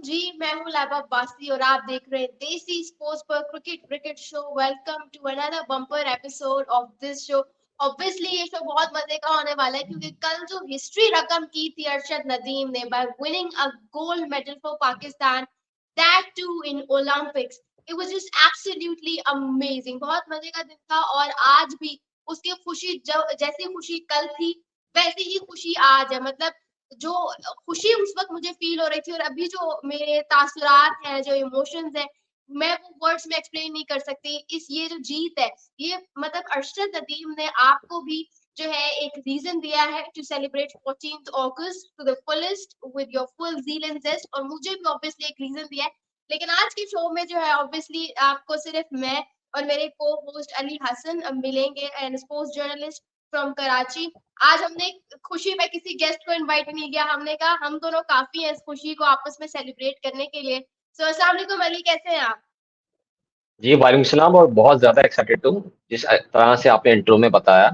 जी, मैं हूँ लाइबा अब्बासी और आप देख रहे हैं देसी स्पोर्ट्स पर cricket show. Welcome to another bumper episode of this show. Obviously ये शो बहुत मजे का होने वाला है क्योंकि कल जो हिस्ट्री रकम की थी अरशद नदीम ने by winning a gold medal for Pakistan, that too in Olympics. It was just absolutely amazing. बहुत मजे का दिन था और आज भी उसकी खुशी जैसी खुशी कल थी वैसी ही खुशी आज है। मतलब जो खुशी उस वक़्त मुझे फ़ील हो रही थी और अभी जो मेरे तासुरात हैं, जो इमोशंस हैं, मैं वो वर्ड्स में एक्सप्लेन नहीं कर सकती। ये जो जीत है, ये मतलब अरशद नदीम ने आपको भी जो है एक रीज़न दिया है to celebrate 14th August to the fullest with your full zeal and zest, और मुझे भी ऑब्वियसली एक रीज़न दिया है। लेकिन आज के शो में जो है ऑब्वियसली आपको सिर्फ़ मैं और मेरे को-होस्ट अली हसन मिलेंगे, and sports journalist from Karachi. आज हमने खुशी में किसी गेस्ट को इनवाइट नहीं किया। हमने कहा हम दोनों काफ़ी हैं इस खुशी को आपस में सेलिब्रेट करने के लिए। सो अस्सलाम वालेकुम अली, कैसे हैं आप? जी, वालेकुम सलाम और बहुत ज़्यादा एक्साइटेड हूँ, जिस तरह से आपने इंट्रो में बताया।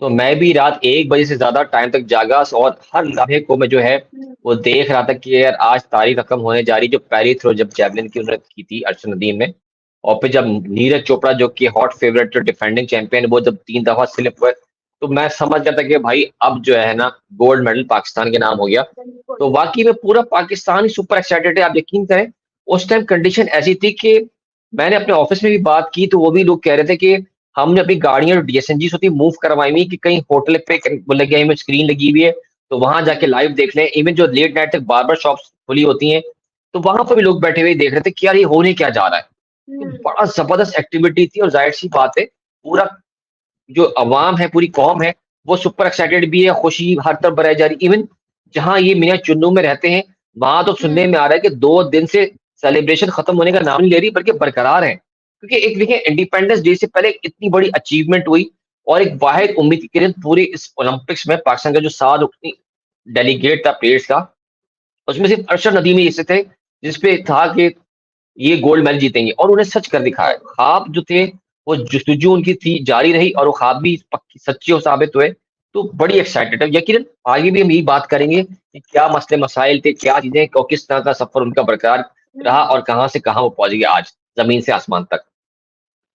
तो मैं भी रात 1 बजे से ज़्यादा टाइम तक जागा और हर लम्हे को मैं जो है, हुँ। वो देख रहा था कि यार आज तारीख़ रकम होने जा रही है, जो पहली थ्रो जब जैवलिन की उन्होंने की थी अरशद नदीम ने, और फिर जब नीरज चोपड़ा जो कि हॉट फेवरेट जो डिफेंडिंग चैंपियन वो जब 3 दफ़ा स्लिप हुए, तो मैं समझ गया था कि भाई अब जो है ना, गोल्ड मेडल पाकिस्तान के नाम हो गया। बिल्कुल। तो वाक़ई में पूरा पाकिस्तान ही सुपर एक्साइटेड है, आप यकीन करें, उस टाइम कंडीशन ऐसी थी कि मैंने अपने ऑफिस में भी बात की तो वो भी लोग कह रहे थे कि हमने अपनी गाड़ियां जो डीएसएनजीस होती है मूव करवाई हुई कि कहीं होटल पे वो लगी है, स्क्रीन लगी हुई है, तो वहां जाके लाइव देख लें। इवन जो लेट नाइट तक बार्बर शॉप्स खुली होती हैं, तो वहां पर भी लोग बैठे हुए देख रहे थे कि यार ये होने क्या जा रहा है। तो हुँ। बड़ा जबरदस्त एक्टिविटी थी और जाहिर सी बात है, पूरा जो अवाम है, पूरी कौम है, वो सुपर एक्साइटेड भी है, खुशी हर तरफ बढ़ाई जा रही है। इवन जहाँ ये मियाँ चुन्नू में रहते हैं, वहाँ तो सुनने हुँ। में आ रहा है कि 2 दिन से सेलिब्रेशन खत्म होने का नाम नहीं ले रही, बल्कि बरकरार है। क्योंकि एक देखिए इंडिपेंडेंस डे से पहले इतनी बड़ी अचीवमेंट हुई और एक वाहिद उम्मीद की किरण पूरे इस ओलंपिक्स में पाकिस्तान का जो 7 डेलीगेट था प्लेयर्स का, उसमें सिर्फ अरशद नदीम ही ऐसे थे, जिसपे था कि ये गोल्ड मेडल जीतेंगे और उन्हें सच कर दिखाया। बिल्कुल। ख्वाब जो थे, वो जस्तजू उनकी थी, जारी रही और वो ख्वाब भी पक्की सच्चे और साबित हुए। तो बड़ी एक्साइटेड है। यकीनन आगे भी हम यही बात करेंगे कि क्या मसले-मसाइल थे, क्या चीज़ें और किस तरह का सफ़र उनका बरकरार रहा हुँ। और कहाँ से कहाँ वो पहुँच गए आज, ज़मीन से आसमान तक।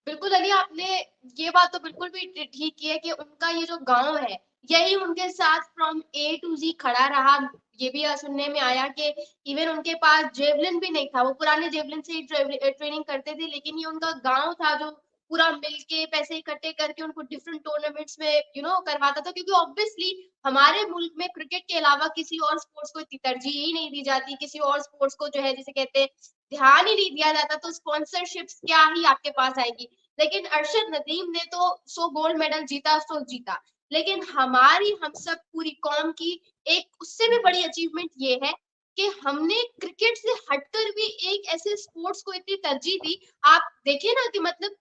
बिल्कुल अली, आपने ये बात तो बिल्कुल भी ठीक की है कि उनका ये जो गाँव है, यही उनके साथ फ्रॉम ए टू ज़ी खड़ा रहा। ये भी सुनने में आया कि इवन उनके पास जेवलिन भी नहीं था, वो पुराने जेवलिन से ही ट्रेनिंग करते थे, लेकिन ये उनका गाँव था जो पूरा मिलके पैसे इकट्ठे करके उनको डिफरेंट टूर्नामेंट्स में करवाता था, क्योंकि ऑब्वियसली हमारे मुल्क में क्रिकेट के अलावा किसी और स्पोर्ट्स को इतनी तरजीह ही नहीं दी जाती, किसी और स्पोर्ट्स को जो है जिसे कहते हैं ध्यान ही नहीं दिया जाता, तो स्पॉन्सरशिप्स क्या ही आपके पास आएगी। लेकिन अरशद नदीम ने तो सो गोल्ड मेडल जीता सो जीता, लेकिन हमारी हम सब पूरी कौम की एक उससे भी बड़ी अचीवमेंट ये है कि हमने क्रिकेट से हटकर भी एक ऐसे स्पोर्ट्स को इतनी तरजीह दी। आप देखिए ना कि मतलब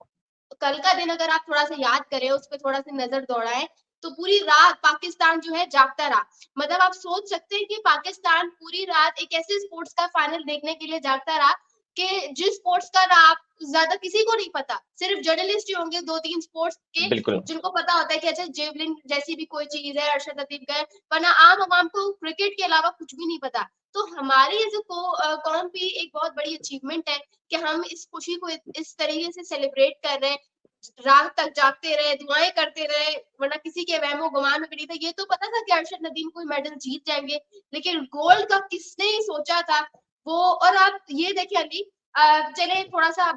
कल का दिन अगर आप थोड़ा-सा याद करें, उस पे थोड़ा-सा नज़र दौड़ाएँ, तो पूरी रात पाकिस्तान जो है जागता रहा। मतलब आप सोच सकते हैं कि पाकिस्तान पूरी रात एक ऐसे स्पोर्ट्स का फाइनल देखने के लिए जागता रहा कि जिस स्पोर्ट्स का ना आप ज़्यादा किसी को नहीं पता। सिर्फ जर्नलिस्ट ही होंगे 2-3 स्पोर्ट्स के बिल्कुल। जिनको पता होता है कि अच्छा जेवलिन जैसी भी कोई चीज़ है, अरशद लतीफ़ का है, वरना आम आवाम को क्रिकेट के अलावा कुछ भी नहीं पता। तो हमारी ये जो कौम की एक बहुत बड़ी अचीवमेंट है कि हम इस खुशी को इस तरीके से सेलिब्रेट कर रहे हैं, रात तक जागते रहे, दुआएँ करते रहे, वरना किसी के वहमो-गुमान में भी नहीं था। ये तो पता था कि अरशद नदीम कोई मेडल जीत जाएँगे, लेकिन गोल्ड का किसने ही सोचा था वो। और आप ये देखिए अली, चलिए थोड़ा-सा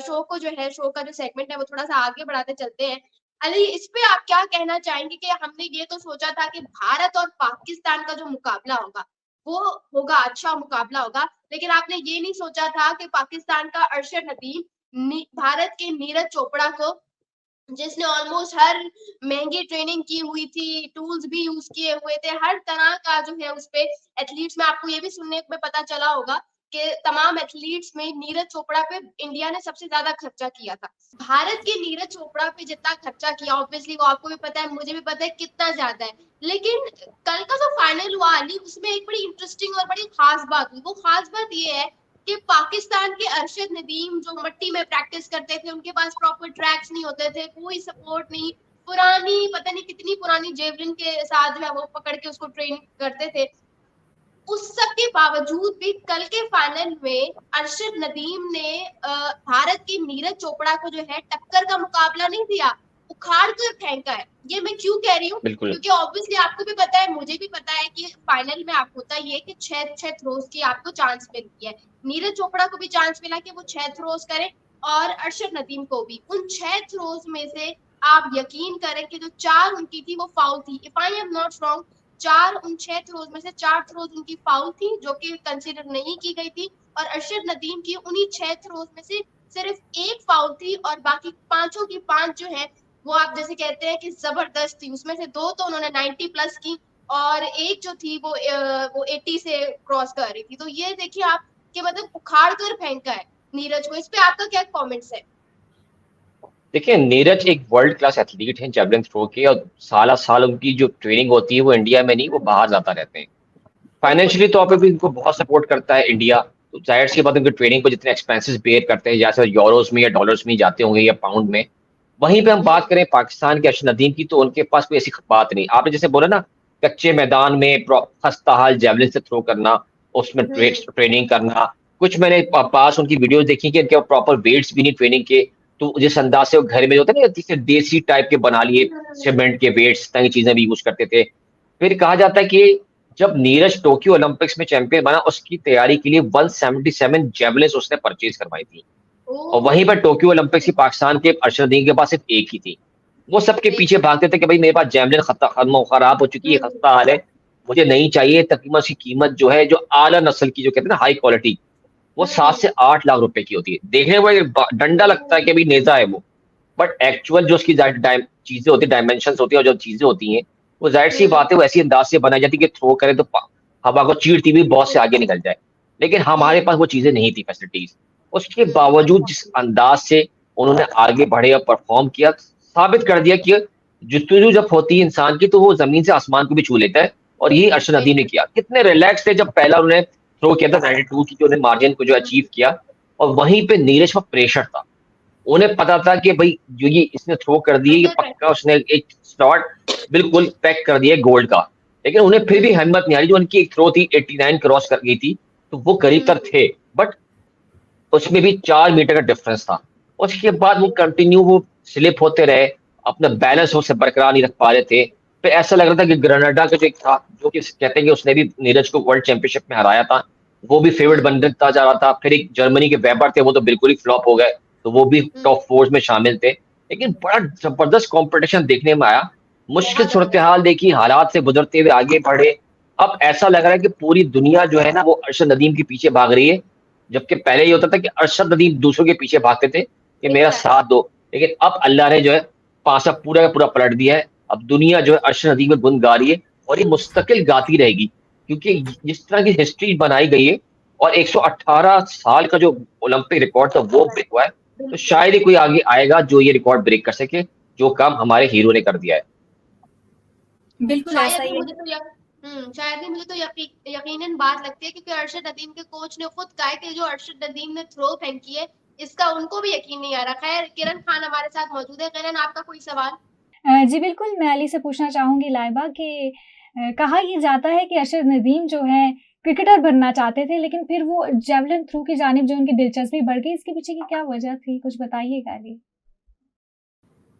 शो को जो है, शो का जो सेगमेंट है वो थोड़ा-सा आगे बढ़ाते चलते हैं। अली, इस पे आप क्या कहना चाहेंगे कि हमने ये तो सोचा था कि भारत और पाकिस्तान का जो मुकाबला होगा, वो होगा अच्छा मुकाबला होगा, लेकिन आपने ये नहीं सोचा था कि पाकिस्तान का अरशद नदीम भारत के नीरज चोपड़ा को, जिसने ऑलमोस्ट हर महंगी ट्रेनिंग की हुई थी, टूल्स भी यूज़ किए हुए थे, हर तरह का जो है उसपे एथलीट्स में आपको ये भी सुनने में पता चला होगा कि तमाम एथलीट्स में नीरज चोपड़ा पे इंडिया ने सबसे ज़्यादा खर्चा किया था। भारत के नीरज चोपड़ा पे जितना खर्चा किया, ऑब्वियसली वो आपको भी पता है, मुझे भी पता है कितना ज़्यादा है। लेकिन कल का जो फाइनल हुआ अली, उसमें एक बड़ी इंटरेस्टिंग और बड़ी ख़ास बात हुई। वो ख़ास बात ये है कि पाकिस्तान के अरशद नदीम जो मिट्टी में प्रैक्टिस करते थे, उनके पास प्रॉपर ट्रैक्स नहीं होते थे, कोई सपोर्ट नहीं, पुरानी पता नहीं कितनी पुरानी जेवलिन के साथ जो है वो पकड़ के उसको ट्रेन करते थे। उस सब के बावजूद भी कल के फाइनल में अरशद नदीम ने भारत की नीरज चोपड़ा को जो है टक्कर का मुकाबला नहीं दिया, उखाड़ कर फेंका है। ये मैं क्यों कह रही हूँ, बिल्कुल। क्योंकि ऑब्वियसली आपको भी पता है, मुझे भी पता है कि फाइनल में आप होता ये कि छह थ्रोज की आपको चांस मिलती है। नीरज चोपड़ा को भी चांस मिला कि वो 6 थ्रोज करें और अरशद नदीम को भी। उन 6 थ्रोज में से आप यकीन करें कि जो 4 उनकी थी वो फाउल थी, if I am not wrong. 6 throws में से 4 थ्रोज उनकी फाउल थी जो कि कंसिडर नहीं की गई थी, और अरशद नदीम की उन्हीं 6 थ्रोज में से सिर्फ एक फाउल थी, और बाकी पांचों की पांच जो है वो आप जैसे कहते हैं कि जबरदस्त थी। उसमें से 2 तो उन्होंने 90 प्लस की, और एक जो थी वो 80 से क्रॉस कर रही थी। तो ये देखिए आप कि मतलब उखाड़ कर फेंका है नीरज को। इस पे आपका क्या कमेंट्स है? देखिए, नीरज एक वर्ल्ड क्लास एथलीट हैं जेवलिन थ्रो के, और साल उनकी जो ट्रेनिंग होती है वो इंडिया में नहीं, वो बाहर जाता रहते हैं। बिल्कुल। फाइनेंशियली तौर पे भी इनको बहुत सपोर्ट करता है इंडिया। तो जाहिर सी बात है, उनकी ट्रेनिंग पर जितने एक्सपेंसेस बेयर करते हैं, जैसे यूरोस में या डॉलर्स में जाते होंगे या पाउंड में। वहीं पे हम बात करें पाकिस्तान के अरशद नदीम की, तो उनके पास कोई ऐसी बात नहीं। आपने जैसे बोला ना, कच्चे मैदान में खस्ता हाल जेवलिन से थ्रो करना, उसमें ट्रेनिंग करना। कुछ मैंने पास उनकी वीडियोस देखी कि इनके प्रॉपर वेट्स भी नहीं ट्रेनिंग के। तो जिस अंदाज से वो घर में होते हैं ना, जैसे देसी टाइप के बना लिए सीमेंट के वेट्स, तरह की चीजें भी यूज करते थे। फिर कहा जाता है कि जब नीरज टोक्यो ओलंपिक्स में चैंपियन बना, उसकी तैयारी के लिए 177 जेवलिन्स उसने परचेज करवाई थी। और वहीं पर टोक्यो ओलंपिक्स की पाकिस्तान के अरशद नदीम के पास सिर्फ एक ही थी। वो सबके पीछे भागते थे कि भाई मेरे पास जेवलिन खत्म खराब हो चुकी है, खस्ता हाल है, मुझे नहीं चाहिए। तकरीबन उसकी कीमत जो है, जो आला नस्ल की जो कहते हैं ना हाई क्वालिटी, वो 7 से 8 लाख रुपए की होती है। देखने में वो डंडा लगता है कि भाई नेजा है वो, बट एक्चुअल जो उसकी चीजें होती है, डायमेंशन होती है, और जो चीजें होती हैं, वो जाहिर सी बात है वो ऐसी अंदाज से बनाई जाती है कि थ्रो करे तो हवा को चीरती हुई बहुत से आगे निकल जाए। लेकिन हमारे पास वो चीजें नहीं थी, फैसिलिटीज। उसके बावजूद जिस अंदाज से उन्होंने आगे बढ़े और परफॉर्म किया, साबित कर दिया कि जुस्तजू जब होती है इंसान की, तो वो जमीन से आसमान को भी छू लेता है। और यही अरशद नदीम ने किया। कितने रिलैक्स थे जब पहला उन्होंने थ्रो किया था 92 की, जो उन्होंने मार्जिन को जो अचीव किया। और वहीं पे नीरज पर प्रेशर था। उन्हें पता था कि भाई जो ये इसने थ्रो कर दिए, ये पक्का उसने एक स्लॉट बिल्कुल पैक कर दिया गोल्ड का। लेकिन उन्हें फिर भी हिम्मत नहीं आ रही। जो उनकी एक थ्रो थी 89 क्रॉस कर गई थी, तो वो करीब तक थे, बट उसमें भी 4 मीटर का डिफरेंस था। उसके बाद वो कंटिन्यू वो स्लिप होते रहे, अपना बैलेंस उससे बरकरार नहीं रख पा रहे थे। फिर ऐसा लग रहा था कि ग्रेनाडा का जो एक था, जो कि कहते हैं कि उसने भी नीरज को वर्ल्ड चैंपियनशिप में हराया था, वो भी फेवरेट बनता जा रहा था। फिर एक जर्मनी के वेबर थे, वो तो बिल्कुल ही फ्लॉप हो गए, तो वो भी टॉप 4 में शामिल थे। लेकिन बड़ा जबरदस्त कंपटीशन देखने में आया। मुश्किल सूरत हाल देखी, हालात से गुजरते हुए आगे बढ़े। अब ऐसा लग रहा है कि पूरी दुनिया जो है ना, वो अरशद नदीम के पीछे भाग रही है। जबकि पहले ये होता था कि अरशद नदीम दूसरों के पीछे भागते थे कि मेरा साथ दो। लेकिन अब अल्लाह ने जो है पासा पूरा का पूरा पलट दिया है। अब दुनिया जो है अरशद नदीम में गुन गा रही है, और ये मुस्तकिल गाती रहेगी। क्योंकि जिस तरह की हिस्ट्री बनाई गई है, और 118 साल का जो ओलंपिक रिकॉर्ड था वो ब्रेक हुआ है, तो शायद ही कोई आगे आएगा जो ये रिकॉर्ड ब्रेक कर सके, जो काम हमारे हीरो ने कर दिया है। बिल्कुल ऐसा ही है। शायद ही मुझे तो यकीनन बात लगती है, क्योंकि अरशद नदीम के कोच ने खुद कहा है कि जो अरशद नदीम ने थ्रो फेंकी है, इसका उनको भी यकीन नहीं आ रहा। खैर, किरण खान हमारे साथ मौजूद है। किरण, आपका कोई सवाल? जी बिल्कुल, मैं अली से पूछना चाहूँगी लाइबा कि कहा ये जाता है कि अरशद नदीम जो है क्रिकेटर बनना चाहते थे, लेकिन फिर वो जेवलिन थ्रो की जानिब जो उनकी दिलचस्पी बढ़ गई, इसके पीछे की क्या वजह थी? कुछ बताइएगा अली।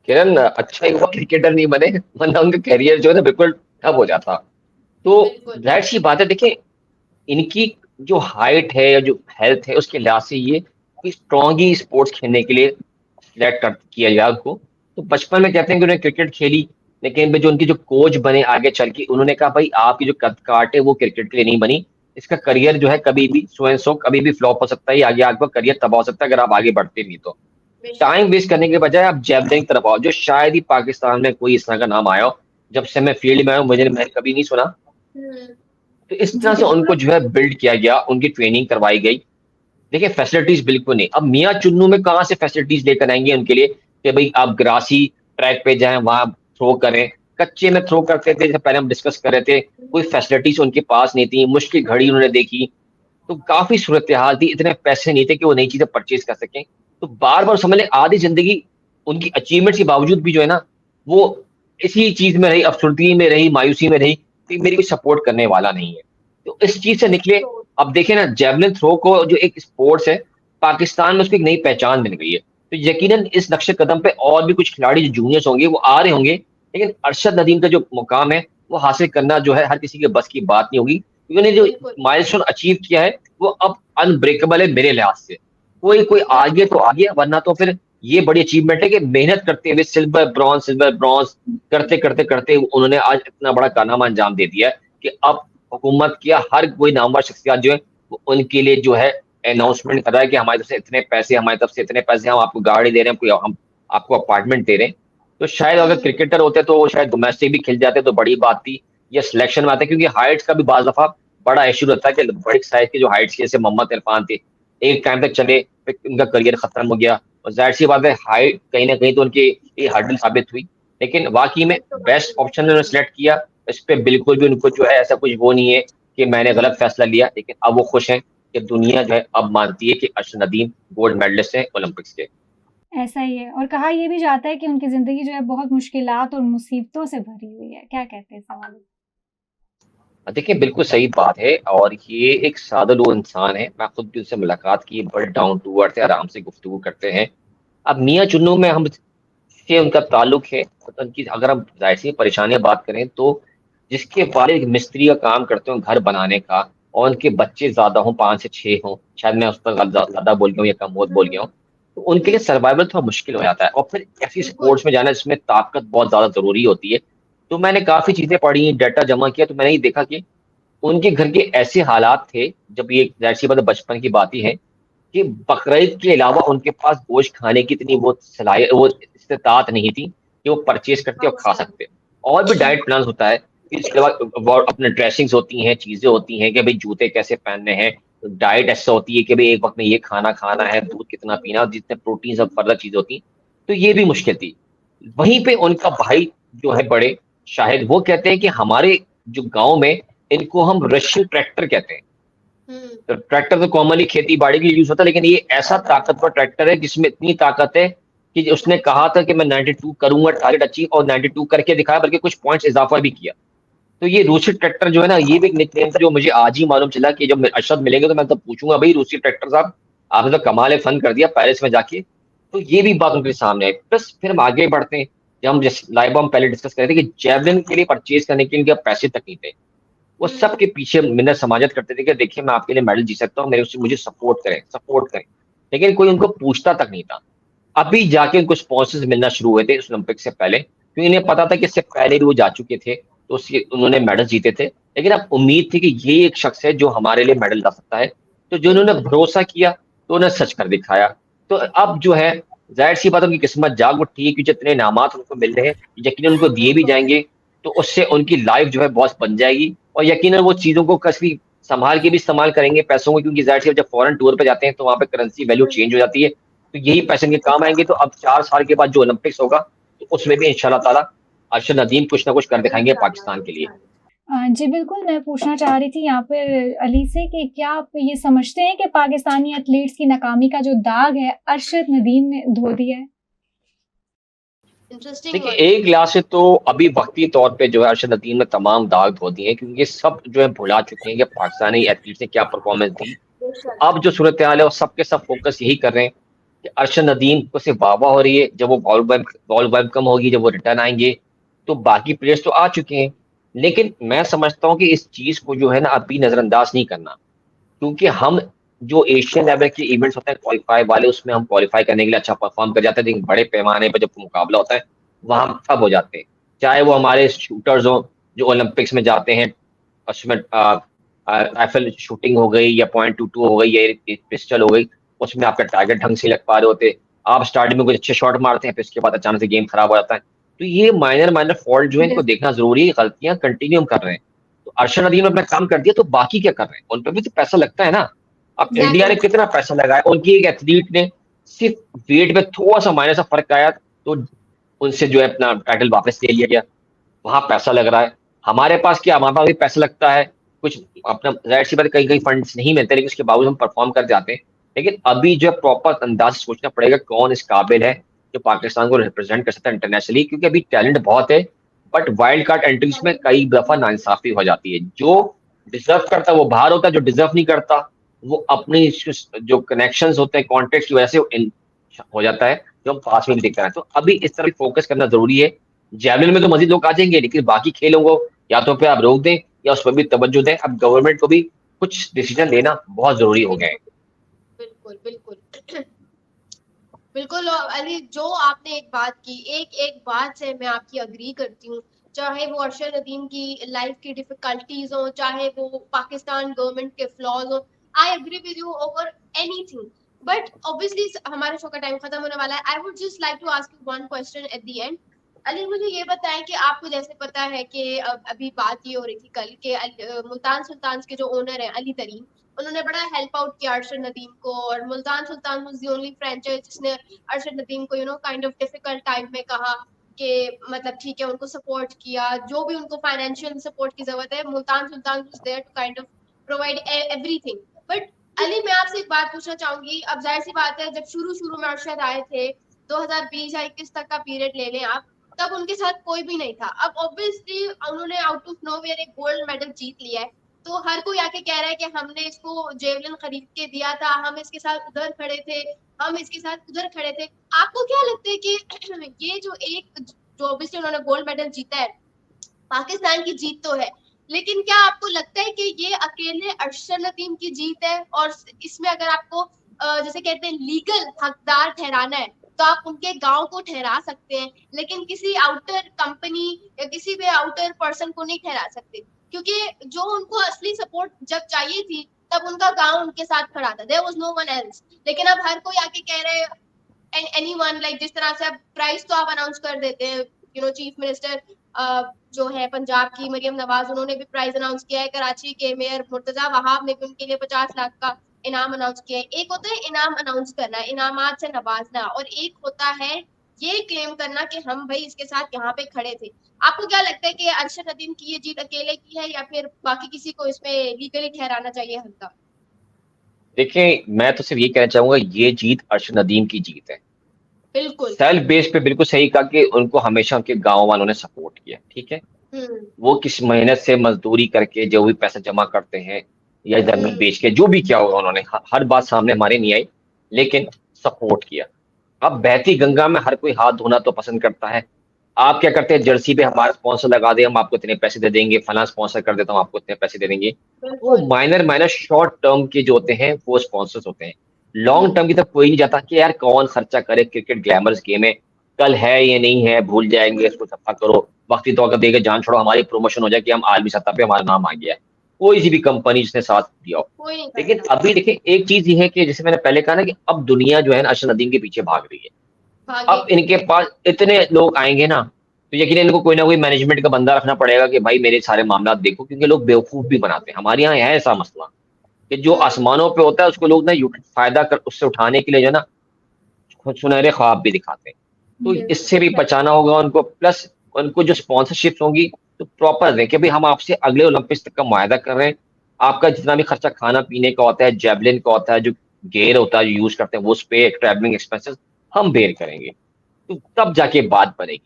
किरण, अच्छा ही हुआ क्रिकेटर नहीं बने, वरना उनका करियर जो है ना बिल्कुल ठप हो जाता। तो जाहिर सी बात है, देखिए, इनकी जो हाइट है या जो हेल्थ है, उसके लिहाज से ये स्ट्रॉन्ग ही स्पोर्ट्स खेलने के लिए सिलेक्ट कर किया गया उनको। तो बचपन में कहते हैं कि उन्होंने क्रिकेट खेली, लेकिन जो उनकी जो कोच बने आगे चल के, उन्होंने कहा भाई आपकी जो कद काट है वो क्रिकेट के लिए नहीं बनी। इसका करियर जो है कभी भी सो एंड सो कभी भी फ्लॉप हो सकता है, आगे आपका करियर तबाह हो सकता है अगर आप आगे बढ़ते नहीं। तो टाइम वेस्ट करने के बजाय आप जेवलिन की तरफ आओ, जो शायद ही पाकिस्तान में कोई इस तरह का नाम आया हो। जब से मैं फील्ड में आया हूं, मैं कभी नहीं सुना। तो इस तरह से उनको जो है बिल्ड किया गया, उनकी ट्रेनिंग करवाई गई। देखिए, फैसिलिटीज बिल्कुल नहीं। अब मियाँ चुन्नू में कहाँ से फैसिलिटीज लेकर आएंगे उनके लिए कि भाई आप ग्रासी ट्रैक पे जाएं, वहां थ्रो करें। कच्चे में थ्रो करते थे, जैसे पहले हम डिस्कस कर रहे थे, कोई फैसिलिटीज उनके पास नहीं थी। मुश्किल घड़ी उन्होंने देखी, तो काफी सूरत हाल थी। इतने पैसे नहीं थे कि वो नई चीजें परचेज कर सकें। तो बार बार समझ लें, आधी जिंदगी उनकी अचीवमेंट्स के बावजूद भी जो है ना, वो इसी चीज में रही, अफसुर्दगी में रही, मायूसी में रही कि मेरी कोई सपोर्ट करने वाला नहीं है। तो इस चीज से निकले। अब देखें ना, जेवलिन थ्रो को जो एक स्पोर्ट्स है, पाकिस्तान में उसको एक नई पहचान मिल गई है। तो यकीनन इस नक्शे कदम पे और भी कुछ खिलाड़ी जो जूनियर्स होंगे वो आ रहे होंगे, लेकिन अरशद नदीम का जो मुकाम है वो हासिल करना जो है हर किसी के बस की बात नहीं होगी, क्योंकि उन्होंने जो बिल्कुल। माइलस्टोन अचीव किया है वो अब अनब्रेकेबल है मेरे लिहाज से। कोई कोई आगे तो आगे, वरना तो फिर ये बड़ी अचीवमेंट है कि मेहनत करते हुए सिल्वर ब्रॉन्ज करते करते करते उन्होंने आज इतना बड़ा कारनामा अंजाम दे दिया है कि अब हुकूमत की हर कोई नामवर शख्सियत जो है वो उनके लिए जो है अनाउंसमेंट कर रहा है कि हमारी तरफ से इतने पैसे, हमारी तरफ से इतने पैसे, हम आपको गाड़ी दे रहे हैं, हम आपको अपार्टमेंट दे रहे हैं। तो शायद अगर क्रिकेटर होते तो वो शायद डोमेस्टिक भी खेल जाते तो बड़ी बात थी, या सिलेक्शन में आते, क्योंकि हाइट्स का भी बाज दफा बड़ा इशू रहता है कि बड़ी साइज के जो हाइट्स जैसे मोहम्मद इरफान थे, एक टाइम तक चले फिर उनका करियर खत्म हो गया, और जाहिर सी बात है हाइट कहीं ना कहीं तो उनकी ये हर्डल साबित हुई। लेकिन वाकई में बेस्ट ऑप्शन उन्होंने सेलेक्ट किया। इस पे बिल्कुल भी उनको जो है ऐसा कुछ वो नहीं है कि मैंने गलत फैसला लिया, लेकिन अब वो खुश हैं कि दुनिया जो है अब मानती है कि अरशद नदीम गोल्ड मेडलिस्ट हैं ओलंपिक्स के। ऐसा ही है, और कहा ये भी जाता है कि उनकी ज़िंदगी जो है बहुत मुश्किलात और मुसीबतों से भरी हुई है। क्या कहते हैं इस हवाले से? देखिए बिल्कुल सही बात है, और ये एक सादा इंसान है, मैं खुद भी उससे मुलाकात की, बड़े डाउन टू अर्थ है, आराम से गुफ्तगू करते हैं। अब मियाँ चुन्नू में हम से उनका ताल्लुक है, तो उनकी अगर हम जाहिर सी परेशानियां बात करें तो जिसके वालिद मिस्त्री का काम करते हो घर बनाने का, और उनके बच्चे ज्यादा हों, 5 से 6 हों, शायद मैं उस पर ज्यादा बोल गया हूँ या कम बहुत बोल गया हूँ, तो उनके लिए सर्वाइवल थोड़ा मुश्किल हो जाता है, और फिर ऐसी बिल्कुल। स्पोर्ट्स में जाना जिसमें ताकत बहुत ज्यादा जरूरी होती है। तो मैंने काफी चीजें पढ़ी, डाटा जमा किया, तो मैंने ये देखा कि उनके घर के ऐसे हालात थे, जब ये जाहिर सी बात है बचपन की बात ही है, कि बकरीद के अलावा उनके पास गोश्त खाने की इतनी वो सलाहियत, वो इस्तेताअत नहीं थी कि वो परचेज करके और खा सकते। और भी डाइट प्लान होता है, फिर इसके बाद अपने ड्रेसिंग्स होती हैं, चीजें होती हैं कि भाई जूते कैसे पहनने हैं, डाइट ऐसा होती है कि भाई एक वक्त में ये खाना खाना है, दूध कितना पीना, जितने प्रोटीन सब फर्दर चीजें होती हैं। तो ये भी मुश्किल थी। वहीं पे उनका भाई जो है बड़े शाहिद, वो कहते हैं कि हमारे जो गांव में इनको हम रशियन ट्रैक्टर कहते हैं। तो ट्रैक्टर तो कॉमनली खेती बाड़ी के लिए यूज होता है, लेकिन ये ऐसा ताकतवर ट्रैक्टर है जिसमें इतनी ताकत है कि उसने कहा था कि मैं 92 करूंगा, टारगेट अचीव, और 92 करके दिखाया, बल्कि कुछ पॉइंट्स इजाफा भी किया। तो ये रूसी ट्रैक्टर जो है ना, ये भी एक निकनेम था जो मुझे आज ही मालूम चला, कि जब अरशद मिलेंगे तो मैं तो पूछूंगा, भाई रूसी ट्रैक्टर साहब आपने तो कमाल फन कर दिया पेरिस में जाके। तो ये भी बात उनके सामने आई। प्लस फिर हम आगे बढ़ते हैं, जब हम लाइव हम पहले डिस्कस कर रहे थे कि जेवलिन के लिए परचेज करने के लिए पैसे तक नहीं थे, वो सबके पीछे मिन्नत समाजत करते थे कि देखिए मैं आपके लिए मेडल जीत सकता हूँ, मेरे उससे मुझे सपोर्ट करें सपोर्ट करें। लेकिन कोई उनको पूछता तक नहीं था। अभी जाके उनको स्पॉन्सर्स मिलना शुरू हुए थे इस ओलंपिक से पहले, क्योंकि इन्हें पता था कि इससे पहले भी वो जा चुके थे, तो उसके उन्होंने मेडल जीते थे। लेकिन अब उम्मीद थी कि ये एक शख्स है जो हमारे लिए मेडल ला सकता है। तो जो उन्होंने भरोसा किया तो उन्हें सच कर दिखाया। तो अब जो है जाहिर सी बात है, उनकी किस्मत जाग उठी है, क्योंकि जितने इनामात उनको मिल रहे हैं यकीन उनको दिए भी जाएंगे, तो उससे उनकी लाइफ जो है बहुत बन जाएगी, और यकीनन वो चीजों को कभी संभाल के भी इस्तेमाल करेंगे पैसों को, क्योंकि जाहिर सी जब फॉरेन टूर पे जाते हैं तो वहां पे करेंसी वैल्यू चेंज हो जाती है, तो यही पैसे इनके काम आएंगे। तो अब 4 साल के बाद जो ओलंपिक्स होगा, तो उसमें भी इंशाल्लाह ताला अरशद नदीम कुछ ना कुछ कर दिखाएंगे पाकिस्तान के लिए। जी बिल्कुल, मैं पूछना चाह रही थी यहाँ पर अली से कि क्या आप ये समझते हैं कि पाकिस्तानी एथलीट्स की नाकामी का जो दाग है अरशद नदीम ने धो दिया है? इंटरेस्टिंग देखिए वर्ड। एक लिहाज से तो अभी वक्ती तौर पे जो है अरशद नदीम ने तमाम दाग धो दिए हैं, क्योंकि ये सब जो है भुला चुके हैं कि पाकिस्तानी एथलीट्स ने क्या परफॉर्मेंस दी। तो अब जो सूरत हाल है वो सबके सब फोकस यही कर रहे हैं कि अरशद नदीम को सिर्फ वाह हो रही है, जब वो बॉल वाइब कम होगी, जब वो रिटर्न आएंगे तो बाकी प्लेयर्स तो आ चुके हैं। लेकिन मैं समझता हूँ कि इस चीज को जो है ना अभी नजरअंदाज नहीं करना, क्योंकि हम जो एशियन लेवल के इवेंट्स होते हैं क्वालिफाई वाले, उसमें हम क्वालिफाई करने के लिए अच्छा परफॉर्म कर जाते हैं, लेकिन बड़े पैमाने पर जब मुकाबला होता है वहां हम ठप हो जाते हैं। चाहे वो हमारे शूटर्स हो जो ओलंपिक्स में जाते हैं, उसमें राइफल शूटिंग हो गई, या .22 हो गई, या पिस्टल हो गई, उसमें आपका टारगेट ढंग से लग पा रहे होते, आप स्टार्टिंग में कुछ अच्छे शॉट मारते हैं, फिर उसके बाद अचानक से गेम खराब हो जाता है। तो ये माइनर माइनर फॉल्ट जो है इनको देखना जरूरी है, गलतियां कंटिन्यू हम कर रहे हैं। तो अरशद नदीम ने अपना काम कर दिया, तो बाकी क्या कर रहे हैं, उन पर भी तो पैसा लगता है ना। अब इंडिया ने कितना पैसा लगाया, उनकी एक एथलीट ने सिर्फ वेट में थोड़ा सा माइनर सा फर्क आया तो उनसे जो है अपना टाइटल वापस ले लिया गया। वहां पैसा लग रहा है, हमारे पास क्या, हमारे पास भी पैसा लगता है कुछ अपना, जाहिर सी बात है कहीं कहीं फंड्स नहीं मिलते, लेकिन उसके बावजूद हम परफॉर्म कर जाते हैं। लेकिन अभी जो है प्रॉपर अंदाज से सोचना पड़ेगा कौन इस काबिल है जो पाकिस्तान को रिप्रेजेंट कर सकता है इंटरनेशनली, क्योंकि अभी टैलेंट बहुत है, बट वाइल्ड कार्ड एंट्रीज में कई दफा नाइंसाफी हो जाती है। जो डिजर्व करता है वो बाहर होता है, जो डिजर्व नहीं करता वो अपनी जो कनेक्शंस होते हैं कॉन्टेक्ट की वजह से हो जाता है, जो हम पास में भी देखते हैं। तो अभी इस तरह फोकस करना जरूरी है। जैवलिन में तो मजीद लोग आ जाएंगे, लेकिन बाकी खेलों को या तो पे आप रोक दें या उस पर भी तवज्जो दें। अब गवर्नमेंट को भी कुछ डिसीजन लेना बहुत जरूरी हो गया है। बिल्कुल बिल्कुल बिल्कुल अली, जो आपने एक बात की, एक बात से मैं आपकी अग्री करती हूँ। चाहे वो अरशद नदीम की लाइफ की डिफिकल्टीज हो, चाहे वो पाकिस्तान गवर्नमेंट के फ्लॉज हो, I agree with you over anything. But obviously हमारे शो का टाइम खत्म होने वाला है। I would just like to ask you one question at the end. Ali, मुझे ये बताएं कि आपको जैसे पता है कि अभी बात ये हो रही थी कल के मुल्तान सुल्तान के जो ओनर है अली तरीन, उन्होंने बड़ा हेल्प आउट किया अरशद नदीम को। और Multan Sultan was the only franchise जिसने अरशद नदीम को काइंड ऑफ डिफिकल्ट टाइम में कहा कि मतलब ठीक है, उनको सपोर्ट किया, जो भी उनको फाइनेंशियल सपोर्ट की जरूरत है, Multan Sultan was there to kind of provide everything. But Ali, मैं आपसे एक बात पूछना चाहूंगी। अब जाहिर सी बात है, जब शुरू शुरू में अरशद आए थे 2020 या 21 तक का पीरियड ले लें आप, तब उनके साथ कोई भी नहीं था। अब ऑब्वियसली उन्होंने आउट ऑफ नोवेयर एक गोल्ड मेडल जीत लिया है, तो हर कोई आके कह रहा है कि हमने इसको जेवलिन खरीद के दिया था, हम इसके साथ उधर खड़े थे, हम इसके साथ उधर खड़े थे। आपको क्या लगता है कि ये जो ऑब्वियसली उन्होंने गोल्ड मेडल जीता है, पाकिस्तान की जीत तो है, लेकिन क्या आपको लगता है कि ये अकेले अरशद नदीम की जीत है? और इसमें अगर आपको जैसे कहते हैं लीगल हकदार ठहराना है, तो आप उनके गांव को ठहरा सकते हैं, लेकिन किसी आउटर कंपनी या किसी भी आउटर पर्सन को नहीं ठहरा सकते, क्योंकि जो उनको असली सपोर्ट जब चाहिए थी, तब उनका गांव उनके साथ खड़ा था, there was no one else. लेकिन अब हर कोई आके कह रहे हैं एनीवन, लाइक जिस तरह से अब प्राइस तो आप अनाउंस कर देते हैं, चीफ मिनिस्टर जो है पंजाब की मरियम नवाज, उन्होंने भी प्राइस अनाउंस किया है। कराची के मेयर मुर्तजा वहाब ने भी उनके लिए 50 लाख का इनाम अनाउंस किया है। एक होता है इनाम अनाउंस करना, इनामात से नवाजना, और एक होता है ये क्लेम करना कि हम भाई इसके साथ यहाँ पे खड़े थे। आपको क्या लगता है कि अरशद नदीम की ये जीत अकेले की है, या फिर बाकी किसी को इसमें लीगली ठहराना चाहिए हकदार? देखिए, मैं तो सिर्फ ये कहना चाहूंगा, ये जीत अरशद नदीम की जीत है। बिल्कुल। सेल्फ बेस पे बिल्कुल सही कहा कि उनको हमेशा उनके गांव वालों ने सपोर्ट किया, ठीक है। हम्म वो किस मेहनत से मजदूरी करके जो भी पैसा जमा करते हैं या जमीन हम्म बेच के जो भी किया होगा उन्होंने, हर बात सामने हमारे नहीं आई, लेकिन सपोर्ट किया। अब बहती गंगा में हर कोई हाथ धोना तो पसंद करता है। आप क्या करते हैं, जर्सी पे हमारा स्पॉन्सर लगा दे, हम आपको इतने पैसे दे देंगे, फला स्पॉन्सर कर देता हूँ आपको इतने पैसे दे देंगे। वो बिल्कुल। माइनर माइनर शॉर्ट टर्म के जो होते हैं वो स्पॉन्सर्स होते हैं। लॉन्ग हम्म टर्म की तरफ कोई नहीं जाता कि यार कौन खर्चा करे, क्रिकेट ग्लैमरस गेम है, कल है ये नहीं है, भूल जाएंगे, इसको सफा करो, वक्ती तौर पर देकर जान छोड़ो, हमारी प्रमोशन हो जाए कि हम आलमी सतह पे हमारा नाम आ गया है। कोई सी भी कंपनी जिसने साथ दिया हो। कोई नहीं लेकिन करता। अभी देखिए, एक चीज ये है कि जैसे मैंने पहले कहा ना कि अब दुनिया जो है ना अरशद नदीम के पीछे भाग रही है। अब भागेगी। इनके पास इतने लोग आएंगे ना, तो यकीन इनको कोई ना कोई मैनेजमेंट का बंदा रखना पड़ेगा कि भाई मेरे सारे मामला देखो, क्योंकि लोग बेवकूफ भी बनाते हैं। हमारे यहाँ है ऐसा मसला कि जो हम्म आसमानों पे होता है उसको लोग ना फायदा कर उससे उठाने के लिए जो है ना सुनहरे ख्वाब भी दिखाते हैं। तो इससे भी बचाना होगा उनको। प्लस उनको जो स्पॉन्सरशिप होंगी तो प्रॉपर दें कि भाई हम आपसे अगले ओलंपिक्स तक का मुआहदा कर रहे हैं, आपका जितना भी खर्चा खाना पीने का होता है, जेवलिन का होता है, जो गेयर होता है जो यूज करते हैं, वो उस पे ट्रैवलिंग एक्सपेंसेस हम बेयर करेंगे। तो तब जाके बात बनेगी।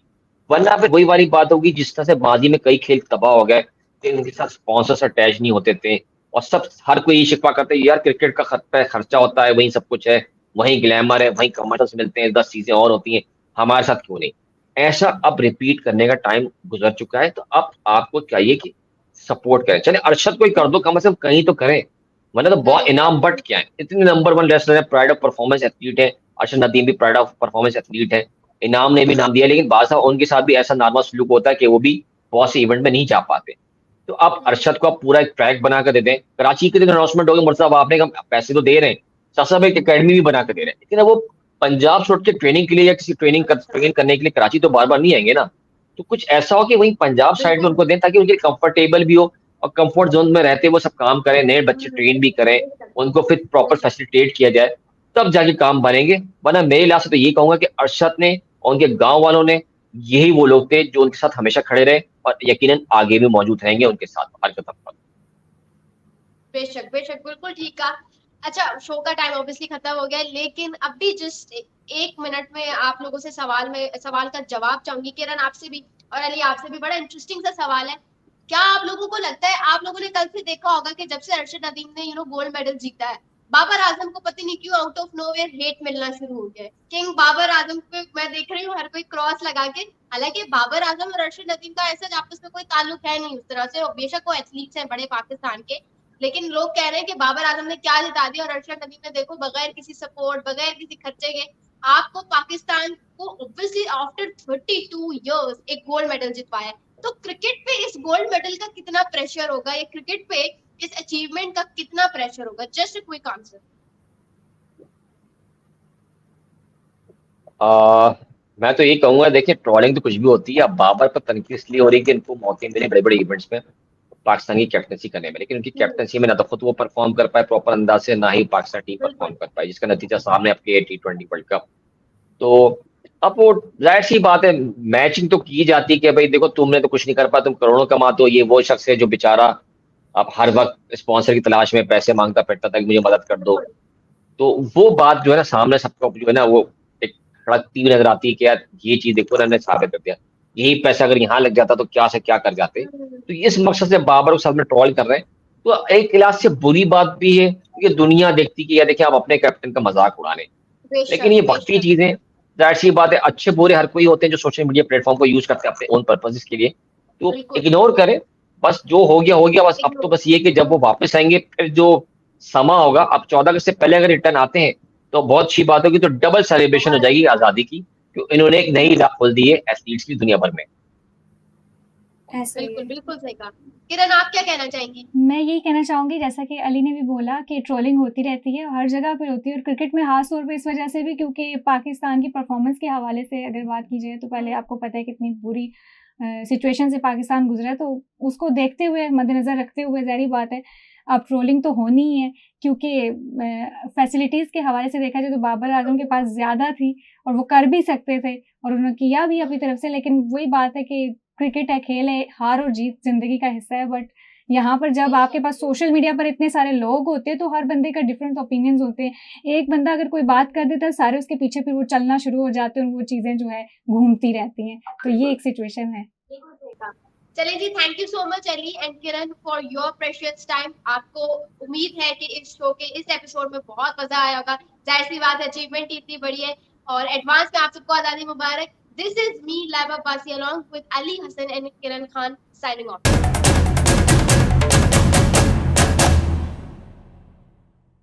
वरना फिर वही वाली बात होगी जिस तरह से माजी में कई खेल तबाह हो गए कि उनके साथ स्पॉन्सर्स अटैच नहीं होते थे, और सब हर कोई ये शिकवा करते हैं यार क्रिकेट का खर्चा होता है, वही सब कुछ है, वही ग्लैमर है, वही कमर्शियल्स मिलते हैं, 10 चीजें और होती हैं, हमारे साथ क्यों नहीं। ऐसा अब रिपीट करने का टाइम गुजर चुका है। तो अब आपको चाहिए कि सपोर्ट करें। चले अरशद को ही कर दो, कम से कम कहीं तो करें। वरना तो बहुत बिल्कुल। इनाम बट क्या है, इतने नंबर 1 रेसलर है, प्राइड ऑफ परफॉर्मेंस एथलीट है। अरशद नदीम भी प्राइड ऑफ परफॉर्मेंस एथलीट है। इनाम ने भी नाम दिया, लेकिन बादशाह उनके साथ भी ऐसा नॉर्मल सलूक होता है कि वो भी बहुत से इवेंट में नहीं जा पाते। तो आप अरशद को आप पूरा एक ट्रैक बना कर दे दें। कराची के दिन अनाउंसमेंट होगी, मुर्तजा आपने कहा पैसे तो दे रहे हैं, साथ साथ एक अकेडमी भी बना कर दे रहे हैं, लेकिन अब वो पंजाब छोड़ के ट्रेनिंग के लिए या किसी ट्रेन करने के लिए कराची तो बार बार नहीं आएंगे ना। तो कुछ ऐसा हो कि वहीं पंजाब साइड में बिल्कुल। उनको दें, ताकि उनके कंफर्टेबल भी हो और कंफर्ट जोन में रहते वो सब काम करें, नए बच्चे ट्रेन भी करें, उनको फिर प्रॉपर फैसिलिटेट किया जाए, तब जाके काम बनेंगे। वरना मेरे लिहाज से तो ये कहूंगा कि अरशद ने और उनके गांव वालों ने, यही वो लोग थे जो उनके साथ हमेशा खड़े रहे और यकीनन आगे भी मौजूद रहेंगे उनके साथ हर कदम पर। बेशक बेशक, बिल्कुल ठीक कहा। अच्छा, शो का टाइम ऑब्वियसली खत्म हो गया है, लेकिन अभी जस्ट 1 मिनट में आप लोगों से सवाल का जवाब चाहूंगी। किरण आपसे भी और अली आपसे भी, बड़ा इंटरेस्टिंग सा सवाल है। क्या आप लोगों को लगता है, आप लोगों ने कल से देखा होगा कि जब से अरशद नदीम ने गोल्ड मेडल जीता है, बाबर आजम को पता नहीं क्यों आउट ऑफ नोवेयर हेट मिलना शुरू हो गया है। किंग बाबर आजम पे मैं देख रही हूँ हर कोई क्रॉस लगा के, हालांकि बाबर आजम और अरशद नदीम का ऐसा आपस में कोई ताल्लुक है नहीं उस तरह से, और बेशक वो एथलीट्स हैं बड़े पाकिस्तान के, लेकिन लोग कह रहे हैं कि बाबर आजम ने क्या जिता दिया और अरशद नदीम ने देखो बगैर किसी सपोर्ट, बगैर किसी खर्चे के आपको पाकिस्तान को ऑब्वियसली आफ्टर 32 इयर्स एक गोल्ड मेडल जितवाया। तो क्रिकेट पे इस गोल्ड मेडल का कितना प्रेशर होगा, या क्रिकेट पे इस अचीवमेंट का कितना प्रेशर होगा? Just a quick answer. मैं तो ये कहूंगा, देखिए ट्रोलिंग तो कुछ भी होती है। अब बाबर पर तनकीद इसलिए हो रही है कि इनको मौके मिले बड़े बड़े इवेंट्स में पाकिस्तान की कैप्टनसी करने में, लेकिन उनकी कैप्टनसी में ना तो खुद वो परफॉर्म कर पाए प्रॉपर अंदाज से, ना ही पाकिस्तान टीम परफॉर्म कर पाए, जिसका नतीजा सामने आपके T20 वर्ल्ड कप। तो अब वो जाहिर सी बात है, मैचिंग तो की जाती है कि भाई देखो तुमने तो कुछ नहीं कर पाया, तुम करोड़ों कमाते हो, ये वो शख्स है जो बेचारा अब हर वक्त स्पॉन्सर की तलाश में पैसे मांगता फिरता था कि मुझे मदद कर दो। तो वो बात जो है ना सामने सबको जो है ना वो एक खड़कती हुई नजर आती है कि यार ये चीज देखो ना, हमने साबित कर दिया, यही पैसा अगर यहाँ लग जाता तो क्या से क्या कर जाते। तो इस मकसद से बाबर को सब में ट्रोल कर रहे हैं। तो एक इलाज से बुरी बात भी है, ये दुनिया देखती कि यार देखिए आप अपने कैप्टन का मजाक उड़ा रहे हैं, लेकिन ये वक्ती चीजें, जाहिर सी बात है, अच्छे बुरे हर कोई होते हैं जो सोशल मीडिया प्लेटफॉर्म को यूज करते हैं अपने ओन पर्पसेस के लिए। तो इग्नोर करें, बस जो हो गया बस। अब तो बस ये कि जब वो वापस आएंगे फिर जो समा होगा, अब 14 अगस्त से पहले अगर रिटर्न आते हैं तो बहुत अच्छी बात होगी, तो डबल सेलिब्रेशन हो जाएगी आजादी की, क्योंकि इन्होंने एक नई राह खोल दी है एथलीट्स की दुनिया भर में। बिल्कुल, बिल्कुल सही कहा। किरण, आप क्या कहना चाहेंगी? मैं यही कहना चाहूँगी, जैसा कि अली ने भी बोला कि ट्रोलिंग होती रहती है, हर जगह पे होती है, और क्रिकेट में ख़ास तौर पे इस वजह से भी क्योंकि पाकिस्तान की परफ़ॉर्मेंस के हवाले से अगर बात की जाए तो पहले आपको पता है कितनी बुरी सिचुएशन से पाकिस्तान गुज़रा है, तो उसको देखते हुए, मद्देनज़र रखते हुए ज़ाहिर बात है अब ट्रोलिंग तो होनी ही है, क्योंकि फैसिलिटीज़ के हवाले से देखा जाए तो बाबर आज़म के पास ज़्यादा थी और वो कर भी सकते थे और उन्होंने किया भी अपनी तरफ से। लेकिन वही बात है कि क्रिकेट है, खेल है, हार और जीत ज़िंदगी का हिस्सा है। बट यहाँ पर जब आपके पास सोशल मीडिया पर इतने सारे लोग होते हैं तो हर बंदे का डिफरेंट ओपिनियंस होते हैं। एक बंदा अगर कोई बात कर देता है, सारे उसके पीछे फिर वो चलना शुरू हो जाते हैं और वो चीज़ें जो है घूमती रहती हैं। तो ये एक सिचुएशन है। चलिए जी, thank you so much Ali and Kiran for your precious time. आपको उम्मीद है कि इस शो के इस एपिसोड में बहुत मजा आया होगा। जाहिर सी बात है, अचीवमेंट इतनी बड़ी है और एडवांस में आप सबको आजादी मुबारक। दिस इज मी लाइबा बासी along with Ali Hassan and Kiran Khan signing off.